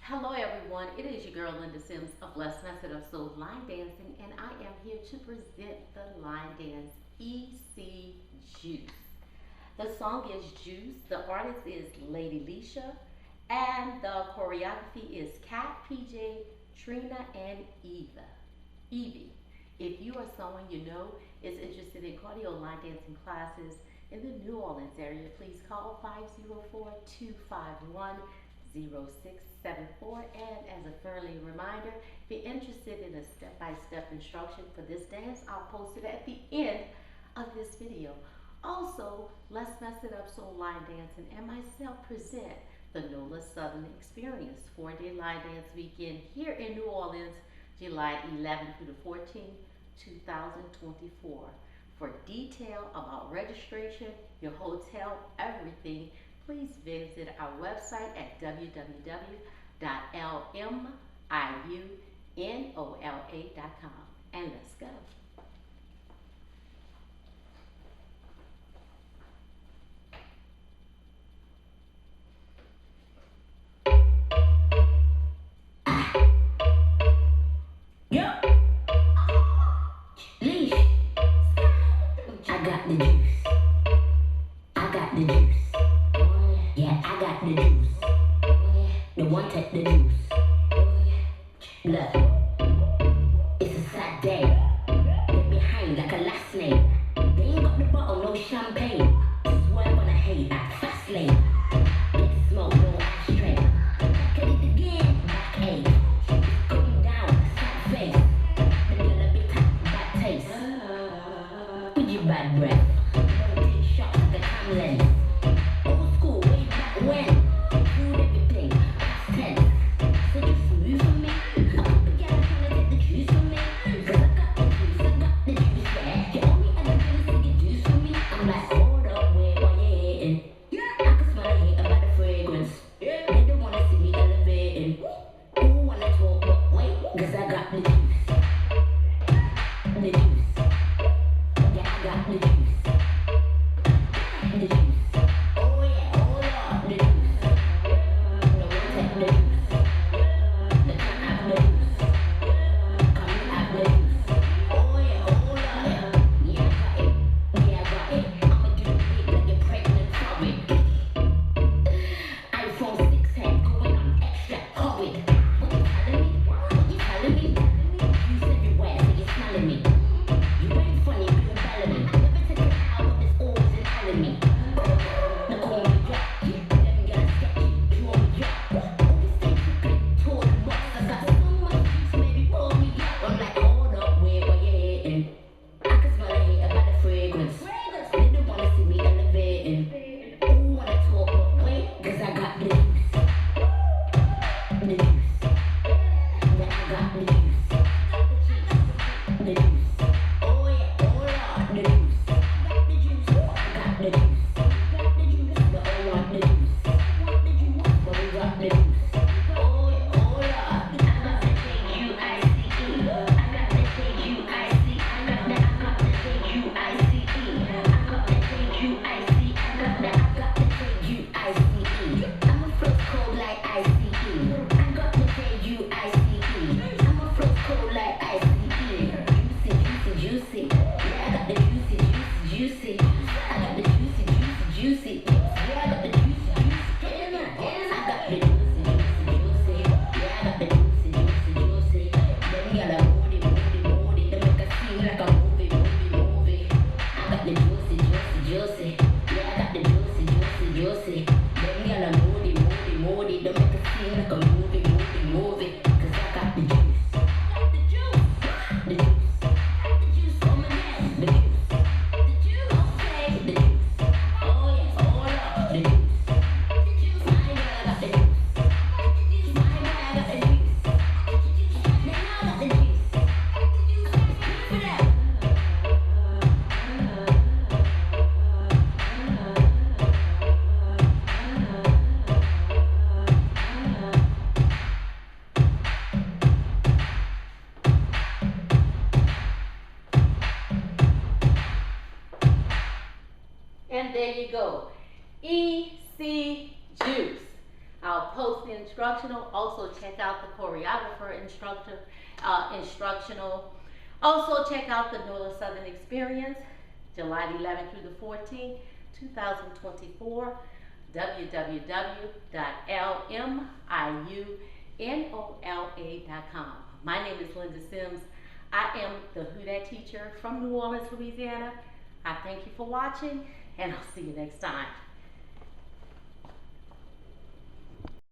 Hello everyone, it is your girl Linda Sims of Blessed Method of Soul Line Dancing, and I am here to present the line dance EC Juice. The song is Juice, the artist is Lady LESHURR, and the choreography is Kat, PJ, Trina, and EVIE. If you are someone you know is interested in cardio line dancing classes in the New Orleans area, please call 504-251-0674. And as a friendly reminder, if you're interested in a step-by-step instruction for this dance, I'll post it at the end of this video. Also, Let's Mess It Up Soul Line Dancing and myself present the NOLA Southern Experience 4-day line dance weekend here in New Orleans, July 11th through the 14th, 2024. For detail about registration, your hotel, everything, please visit our website at www.LMIUNOLA.com. And let's go. I got the juice. I got the juice. Yeah, I got the juice. The one take the juice. Look, it's a sad day. Get behind like a last name. They ain't got the bottle, no champagne. Swear when I hate that fast lane. Big smoke, no ashtray. Back at it again, backache. Going down, sad face. The girl a bit bad taste. With your bad breath. Don't take shots at the time lens. Old school, way back when. Food everything, past tense. So just move for me. I put the gal trying to take the juice from me. Cause I got the juice, yeah. You only ever gonna see the juice from me. I'm like, hold up, wait, what you hating? I can smell the hate about the fragrance. They don't wanna see me elevating. Who wanna talk, but wait, cause I got the juice. The juice. Yeah, I got the juice. The juice. Oh yeah, hold on, the juice. No one take the juice. The can have the juice. Come and have the juice. Oh yeah, hold on. Yeah, I got it. Yeah, I got it. I'ma do it big like you're pregnant for it. iPhone 6 head going on extra horrid. What you telling me? What you telling me? You said you wet, so you're smelling me. You ain't funny, you're belling me. Never take it out, but there's always an enemy. Now call me Jack. Let me get a sketchy. Draw me up. Always stay quick, toward the box. I got so much juice, maybe pull me up. I'm like, hold up, wait, what you hating? I can smell the hate about the fragrance. They don't wanna see me elevating. Who wanna talk, but wait, cause I got the juice. The juice. Yeah, I got the juice. The juice. Oh yeah, hold on, the juice. The juice. I got the juice. The juice. But I want the juice. The juice. But we got the juice. Oh yeah, hold on. I got the J-U-I-C-E. I got the J-U-I-C. I got the J-U-I-C-E. I got the J-U-I-C. I got the J-U-I-C-E. I'm a flow cold like ICE. I got the J-U-I-C-E. I'm a flow cold like ICE. Juicy. Yeah, I got the juicy. I got the juicy. Yeah, I got the juicy. I got the juicy. Yeah, I got the juicy. Then you gotta moody. They make us sing like a movie. I got the juicy. Yeah, I got the juicy. Then you gotta moody. They make us sing like a movie. Cause I got the juice. The juice. And there you go, EC Juice. I'll post mostly instructional. Also check out the choreographer instructional. Also check out the NOLA Southern Experience, July 11th through the 14th, 2024. www.LMIUNOLA.com. My name is Linda Sims. I am the Who Dat teacher from New Orleans, Louisiana. I thank you for watching, and I'll see you next time.